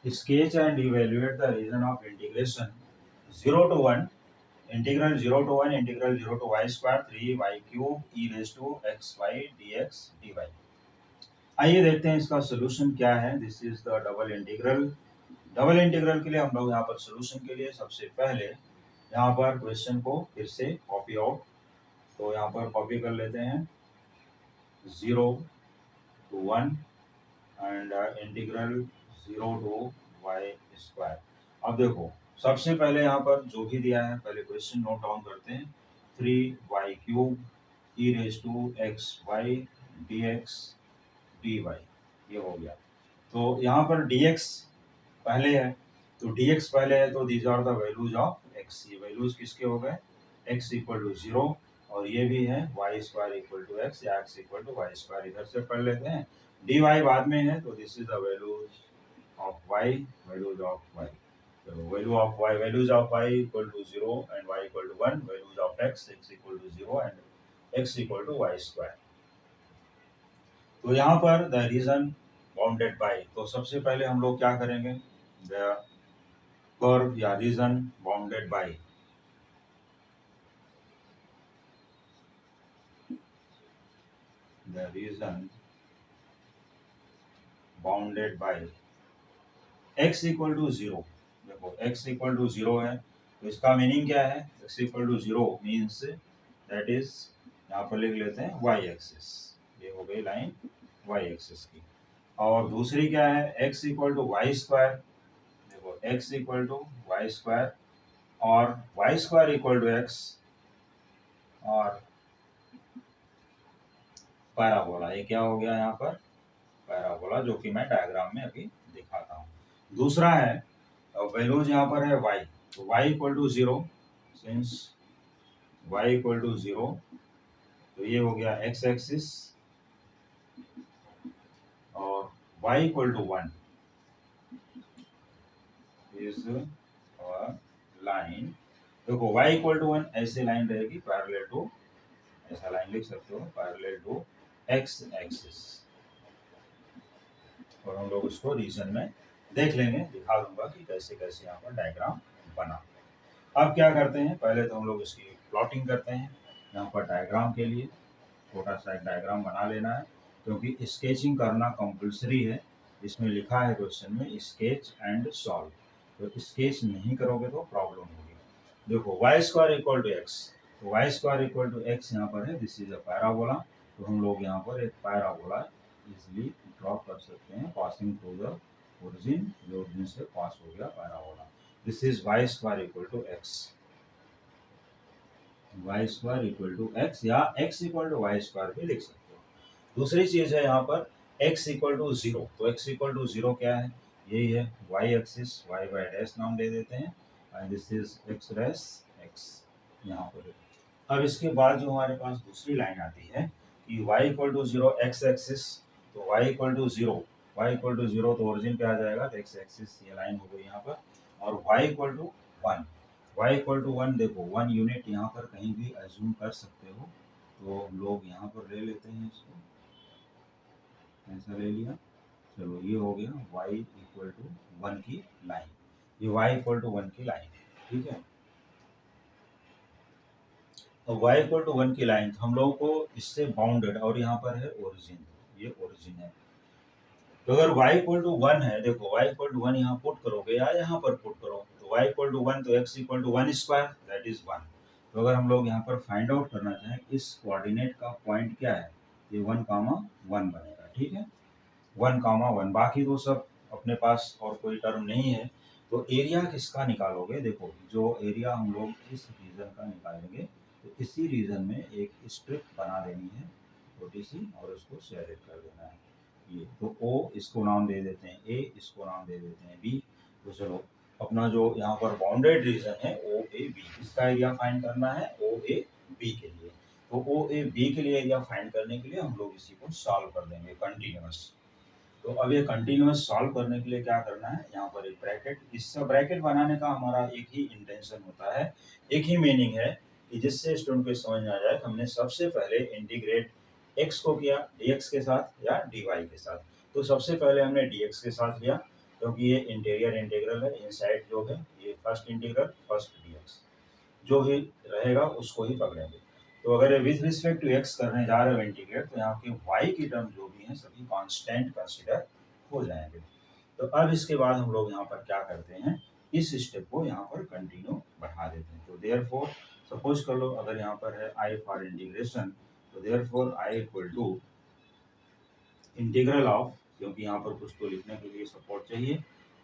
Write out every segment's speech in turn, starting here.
sketch and evaluate the region of integration 0 to 1 integral 0 to 1 integral 0 to y square 3y cube e raised to x y dx dy। आइए देखते हैं इसका solution क्या है। This is the double integral. Double integral के लिए हम लोग यहाँ पर सोल्यूशन के लिए सबसे पहले यहाँ पर क्वेश्चन को फिर से कॉपी आउट, तो यहाँ पर कॉपी कर लेते हैं 0 to 1 and integral 0 to y square. अब देखो सबसे पहले यहाँ पर जो भी दिया है पहले क्वेश्चन नोट डाउन करते हैं। 3y cube e raise to x y d x d y, ये हो गया। तो यहाँ पर dx पहले है, तो dx पहले है तो these are the values of x। ये वैल्यूज किसके हो गए, x इक्वल टू 0 और ये भी है y square equal to x या x equal to y square. इधर से पढ़ लेते हैं, dy बाद में है तो this is the values of y, values of y। तो values of y equal to 0 and y equal to 1, values of x equal to 0 and x equal to y square. तो यहाँ पर द रीजन बाउंडेड बाय, तो सबसे पहले हम लोग क्या करेंगे, द कर्व या region bounded by. The region bounded by x equal to 0। देखो x इक्वल टू 0 है तो इसका मीनिंग क्या है, x equal to 0 means that is, यहाँ पर लिख लेते हैं y एक्सिस, ये हो गई लाइन y एक्सिस की। और दूसरी क्या है, x equal to Y square. देखो x equal to Y square और y square equal to x और पैराबोला। ये क्या हो गया यहाँ पर, पैराबोला, जो कि मैं डायग्राम में अभी दिखाता हूँ। दूसरा है वैल्यूज यहाँ पर है y, तो y equal to 0, since y equal to 0 तो ये हो गया x एक्सिस और y equal to 1 is line. देखो y इक्वल टू 1 ऐसे लाइन रहेगी पैरेलल टू, ऐसा लाइन लिख सकते हो पैरेलल टू x एक्सिस। और हम लोग उसको रीजन में देख लेंगे, दिखा दूंगा कि कैसे कैसे यहाँ पर डायग्राम बना। अब क्या करते हैं, पहले तो हम लोग इसकी प्लॉटिंग करते हैं। यहाँ पर डायग्राम के लिए छोटा सा एक डायग्राम बना लेना है, क्योंकि स्केचिंग करना कंपल्सरी है। इसमें लिखा है क्वेश्चन में स्केच एंड सॉल्व, तो स्केच नहीं करोगे तो प्रॉब्लम होगी। देखो Y square equal to X, तो Y square equal to X यहाँ पर है, दिस इज अ पैराबोला। तो हम लोग यहाँ पर एक पैराबोला इजिली ड्रॉ कर सकते हैं पासिंग थ्रू द ओरिजिन, जो ओरिजिन से पास हो गया parabola. This is Y square equal to x, Y square equal to X या X equal to Y square भी लिख सकते हो। दूसरी चीज है यहाँ पर x इक्वल टू 0, तो x इक्वल टू 0 क्या है, यही है y axis, y by dash नाम दे देते हैं and this is x dash x यहाँ पर। अब इसके बाद जो हमारे पास दूसरी लाइन आती है कि y equal to 0 x axis, तो y equal to 0, y equal to 0 तो ओरिजिन पे आ जाएगा, तो x एक्सिस ये लाइन हो गई यहाँ पर। और y equal to 1, y equal to 1, देखो 1 यूनिट यहाँ पर कहीं भी एज्यूम कर सकते हो, तो लोग यहाँ पर ले लेते हैं इसको, ऐसा ले लिया। चलो ये हो गया y इक्वल टू 1 की लाइन, ये y इक्वल टू 1 की लाइन, ठीक है। तो y इक्वल टू 1 की लाइन हम लोगों को इससे बाउंडेड, और यहाँ पर है ओरिजिन, ये ओरिजिन है। तो अगर y इक्वल टू 1 है, देखो y इक्वल टू 1 यहाँ पुट करोगे या यहाँ पर पुट करो, तो y इक्वल टू 1 तो x equal to 1 square that is 1। तो अगर हम लोग यहाँ पर फाइंड आउट करना चाहें इस कोऑर्डिनेट का पॉइंट क्या है, ये 1, 1 बनेगा, ठीक है, 1, 1। बाकी तो सब अपने पास और कोई टर्म नहीं है। तो एरिया किसका निकालोगे, देखो जो एरिया हम लोग इस रीजन का निकालेंगे, तो इसी रीजन में एक स्ट्रिप बना देनी है छोटी सी और उसको शेयर कर देना है। ये तो O इसको नाम दे देते हैं A, इसको नाम दे देते हैं B। तो चलो अपना जो यहाँ पर बाउंडेड रीजन है OAB, इसका एरिया फाइंड करना है OAB के लिए। तो OAB के लिए एरिया फाइंड करने के लिए हम लोग इसी को सॉल्व कर देंगे कंटिन्यूअस। तो अब ये कंटिन्यूअस सॉल्व करने के लिए क्या करना है, यहाँ पर एक ब्रैकेट, इस ब्रैकेट बनाने का हमारा एक ही इंटेंशन होता है, एक ही मीनिंग है कि जिससे स्टूडेंट को समझ में आ जाए कि हमने सबसे पहले इंटीग्रेट x को किया dx के साथ या dy के साथ। तो सबसे पहले हमने dx के साथ लिया, क्योंकि ये इंटीरियर इंटीग्रल है, इनसाइड जो है ये फर्स्ट इंटीग्रल फर्स्ट डीएक्स, जो भी रहेगा उसको ही पकड़ेंगे। तो अगर विथ रिस्पेक्ट टू एक्स करने जा रहे हो इंटीग्रेट, तो यहाँ के वाई की टर्म जो भी हैं सभी कांस्टेंट कंसिडर हो जाएंगे। तो अब इसके बाद हम लोग यहाँ पर क्या करते हैं, इस स्टेप को यहाँ पर कंटिन्यू बढ़ा देते हैं। तो देयरफॉर सपोज कर लो अगर यहाँ पर है आई फॉर इंटीग्रेशन, तो therefore I equal to integral of, क्योंकि यहाँ पर कुछ तो लिखने के लिए सपोर्ट चाहिए,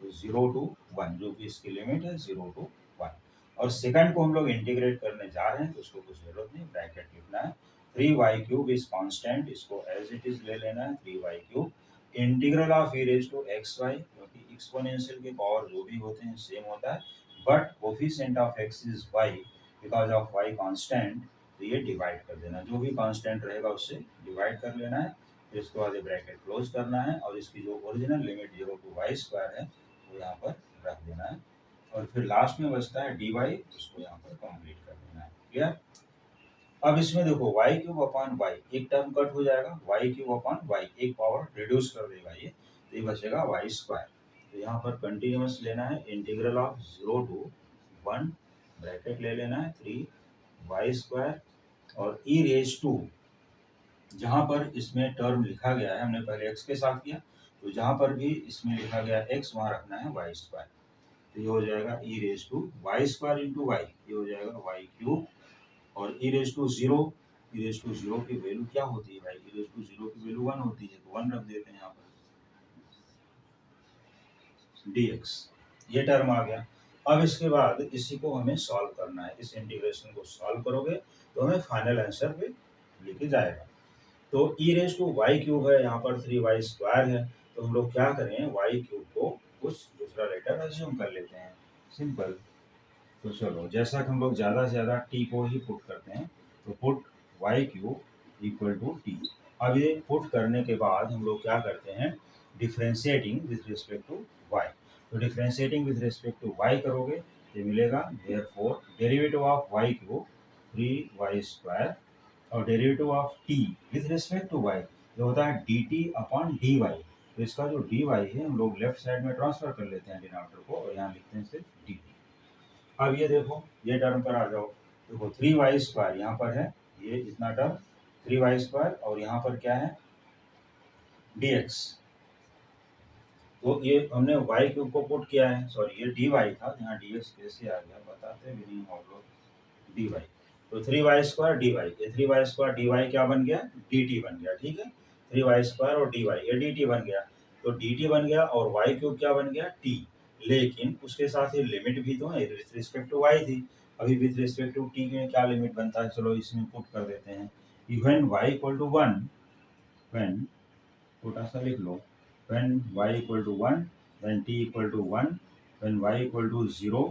तो 0 to 1, जो कि इसकी लिमिट है 0 to 1। और सेकंड को हम लोग इंटीग्रेट करने जा रहे हैं तो उसको कुछ जरूरत नहीं, ब्रैकेट लिखना है। 3y³ इज कांस्टेंट, इसको एज इट इज ले लेना है 3y³। Integral of e raise to xy, क्योंकि एक्सपोनेंशियल के पावर जो भी होते हैं सेम होता है, but coefficient of x is y, because of y constant, तो ये डिवाइड कर देना, जो भी कांस्टेंट रहेगा उससे डिवाइड कर लेना है। फिर इसके बाद ये ब्रैकेट क्लोज करना है और इसकी जो ओरिजिनल लिमिट 0 to y² है वो यहाँ पर रख देना है। और फिर लास्ट में बचता है dy, उसको यहाँ पर कंप्लीट कर देना है। क्लियर? अब इसमें देखो y³ अपॉन y, एक टर्म कट हो जाएगा, y³ अपॉन y एक पावर रिड्यूस कर देगा ये, तो ये बचेगा y²। तो यहाँ पर कंटिन्यूस लेना है, इंटीग्रल ऑफ 0 to 1, ब्रैकेट ले लेना है 3y² और e रेज टू, जहाँ पर इसमें टर्म लिखा गया है हमने पहले x के साथ किया, तो जहाँ पर भी इसमें लिखा गया x वहाँ रखना है y²। तो ये हो जाएगा e raise to y² into y, ये हो जाएगा y³ और e raise to 0, e raise to 0 की वैल्यू क्या होती है भाई, e रेज टू 0 की वैल्यू 1 होती है, तो 1 रख देते हैं यहाँ पर dx, ये टर्म आ गया। अब इसके बाद इसी को हमें सॉल्व करना है, इस इंटीग्रेशन को सॉल्व करोगे तो हमें फाइनल आंसर पे लेके जाएगा। तो e रेज टू y³ है, यहाँ पर 3y² है, तो हम लोग क्या करें, y³ को कुछ दूसरा लेटर अज्यूम कर लेते हैं, सिंपल। तो चलो, जैसा कि हम लोग ज़्यादा से ज़्यादा t को ही पुट करते हैं, तो put y³ equal to t। अब ये पुट करने के बाद हम लोग क्या करते हैं, differentiating with respect to y। तो differentiating with respect to y करोगे तो मिलेगा therefore derivative of y³ 3y² और derivative of t with respect to y जो होता है dt अपॉन dy। तो इसका जो dy है हम लोग लेफ्ट साइड में ट्रांसफर कर लेते हैं डिनोमिनेटर को, और यहाँ लिखते हैं सिर्फ dt। अब ये देखो, ये टर्म पर आ जाओ, देखो 3y² यहाँ पर है, ये इतना टर्म 3y² और यहाँ पर क्या है dx। तो ये हमने y³ को पुट किया है, सॉरी ये dy था, यहाँ dx कैसे आ गया बताते भी नहीं हम लोग, dy। तो 3y² dy, ये 3y² dy क्या बन गया, dt बन गया, ठीक है। 3y² और dy ये dt बन गया, तो dt बन गया और y³ क्या बन गया, t। लेकिन उसके साथ ये लिमिट भी तो है, विथ रिस्पेक्ट टू y थी, अभी विथ रिस्पेक्ट टू t में क्या लिमिट बनता है, चलो इसमें पुट कर देते हैं। When y equal to 1, when छोटा सा लिख लो, when y equal to 1, then t equal to 1, when y equal to 0,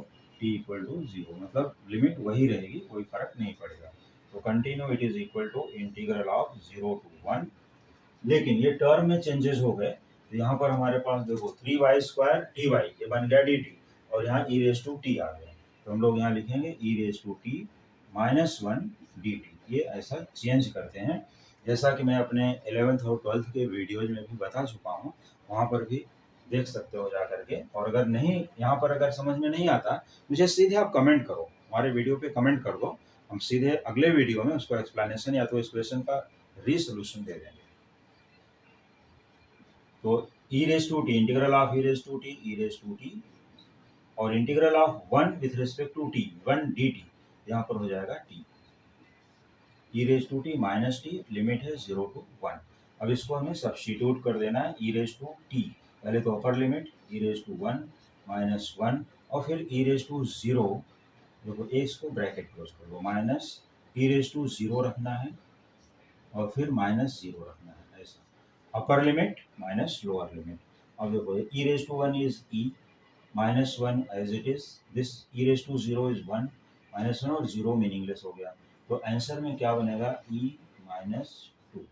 t equal to 0, मतलब लिमिट वही रहेगी, कोई फर्क नहीं पड़ेगा। तो continue it is equal to integral of 0 to 1, लेकिन ये टर्म में चेंजेस हो गए, तो यहाँ पर हमारे पास देखो 3y² dy ये बन गया dt और यहाँ e रेज टू t आ गया, तो हम लोग यहाँ लिखेंगे e raise to t -1 dt, ये ऐसा चेंज करते हैं। जैसा कि मैं अपने 11th और 12th के वीडियोज में भी बता चुका हूँ, वहाँ पर भी देख सकते हो जा करके। और अगर नहीं, यहाँ पर अगर समझ में नहीं आता, मुझे सीधे आप कमेंट करो, हमारे वीडियो पे कमेंट कर दो, हम सीधे अगले वीडियो में उसको एक्सप्लेनेशन या तो इस क्वेश्चन का रीसोल्यूशन दे देंगे। तो e raise to T, integral of e raise to T और integral of 1 with respect to t 1 dt, यहाँ पर हो जाएगा t, e raise to T minus T, limit है 0 to 1। अब इसको हमें सब्स्टिट्यूट कर देना है, e रेज टू टी, पहले तो upper limit e raise to 1 -1 और फिर e रेज टू 0, देखो इसको ब्रैकेट क्लोज कर दो, माइनस e रेज टू 0 रखना है और फिर -0 रखना है, ऐसा upper limit minus lower limit. अब देखो e raise to 1 is e -1 as it is, this e raise to 0 is 1 -1 और 0 मीनिंगलेस हो गया, तो आंसर में क्या बनेगा e -2।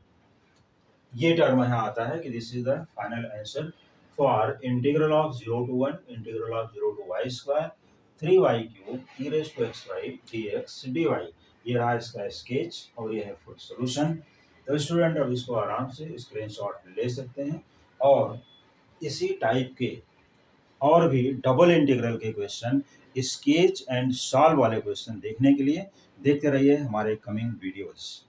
ये टर्म यहाँ आता है कि this is the final answer for integral of 0 to 1 integral of 0 to y² 3y³ e raise to xy dx dy। ये रहा इसका स्केच और ये है फुल सॉल्यूशन। तो स्टूडेंट अब इसको आराम से स्क्रीनशॉट ले सकते हैं और इसी टाइप के और भी डबल इंटीग्रल के क्वेश्चन, स्केच एंड सॉल्व वाले क्वेश्चन देखने के लिए देखते रहिए हमारे कमिंग वीडियोस।